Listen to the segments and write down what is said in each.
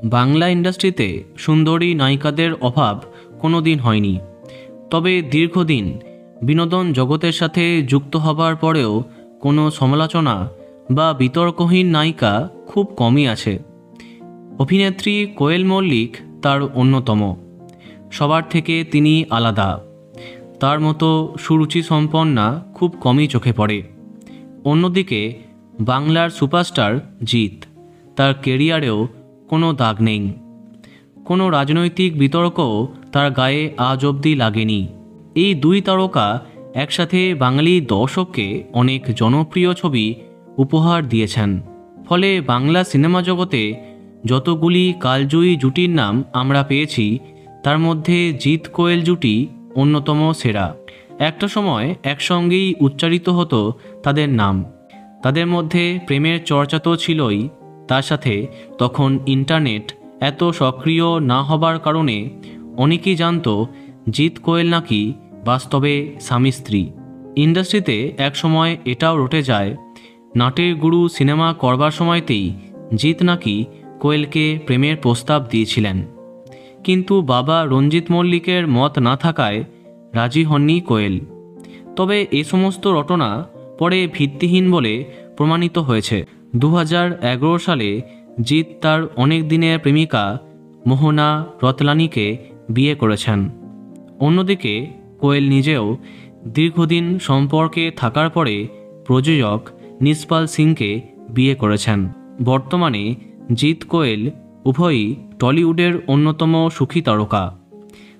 বাংলা ইন্ডাস্ট্রিতে সুন্দরী নায়িকাদের অভাব কোনো দিন হয়নি। তবে দীর্ঘদিন বিনোদন জগতের সাথে যুক্ত হবার পরেও কোনো সমালোচনা বা বিতর্কহীন নায়িকা খুব কমই আছে। অভিনেত্রী কোয়েল মল্লিক তার অন্যতম। সবার থেকে তিনি আলাদা। তার মতো সুরুচি সম্পন্না খুব কমই চোখে পড়ে। অন্যদিকে বাংলার সুপারস্টার জিৎ, তার কেরিয়ারেও কোনো দাগ নেই। কোনো রাজনৈতিক বিতর্কও তার গায়ে আজ অবধি লাগেনি। এই দুই তারকা একসাথে বাঙালি দর্শককে অনেক জনপ্রিয় ছবি উপহার দিয়েছেন। ফলে বাংলা সিনেমা জগতে যতগুলি কালজয়ী জুটির নাম আমরা পেয়েছি, তার মধ্যে জিৎ কোয়েল জুটি অন্যতম সেরা। একটা সময় একসঙ্গেই উচ্চারিত হতো তাদের নাম। তাদের মধ্যে প্রেমের চর্চা তো ছিলই, তার সাথে তখন ইন্টারনেট এত সক্রিয় না হবার কারণে অনেকেই জানতো জিৎ কোয়েল নাকি বাস্তবে স্বামী স্ত্রী। ইন্ডাস্ট্রিতে একসময় এটাও রটে যায়, নাটের গুরু সিনেমা করবার সময়তেই জিৎ নাকি কোয়েলকে প্রেমের প্রস্তাব দিয়েছিলেন। কিন্তু বাবা রঞ্জিত মল্লিকের মত না থাকায় রাজি হননি কোয়েল। তবে এ সমস্ত রটনা পরে ভিত্তিহীন বলে প্রমাণিত হয়েছে। 2011 সালে জিৎ তার অনেক দিনের প্রেমিকা মোহনা রতলানিকে বিয়ে করেছেন। অন্যদিকে কোয়েল নিজেও দীর্ঘদিন সম্পর্কে থাকার পরে প্রযোজক নিসপাল সিংকে বিয়ে করেছেন। বর্তমানে জিৎ কোয়েল উভয়ই টলিউডের অন্যতম সুখী তারকা।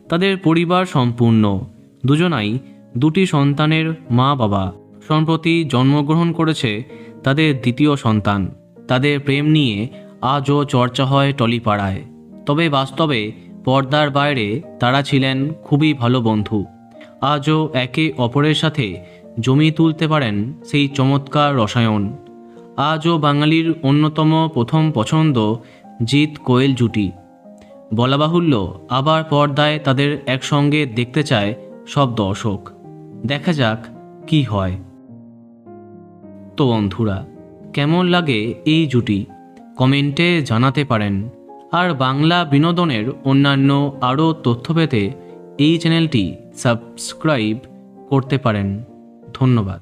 তাদের পরিবার সম্পূর্ণ, দুজনাই দুটি সন্তানের মা বাবা। সম্প্রতি জন্মগ্রহণ করেছে তাদের দ্বিতীয় সন্তান। তাদের প্রেম নিয়ে আজও চর্চা হয় টলিপাড়ায়। তবে বাস্তবে পর্দার বাইরে তারা ছিলেন খুবই ভালো বন্ধু। আজও একে অপরের সাথে জমিয়ে তুলতে পারেন সেই চমৎকার রসায়ন। আজও বাঙালির অন্যতম প্রথম পছন্দ জিৎ কোয়েল জুটি। বলা বাহুল্য, আবার পর্দায় তাদের একসঙ্গে দেখতে চায় সব দর্শক। দেখা যাক কি হয়। তো বন্ধুরা, কেমন লাগে এই জুটি কমেন্টে জানাতে পারেন। আর বাংলা বিনোদনের অন্যান্য আরও তথ্য পেতে এই চ্যানেলটি সাবস্ক্রাইব করতে পারেন। ধন্যবাদ।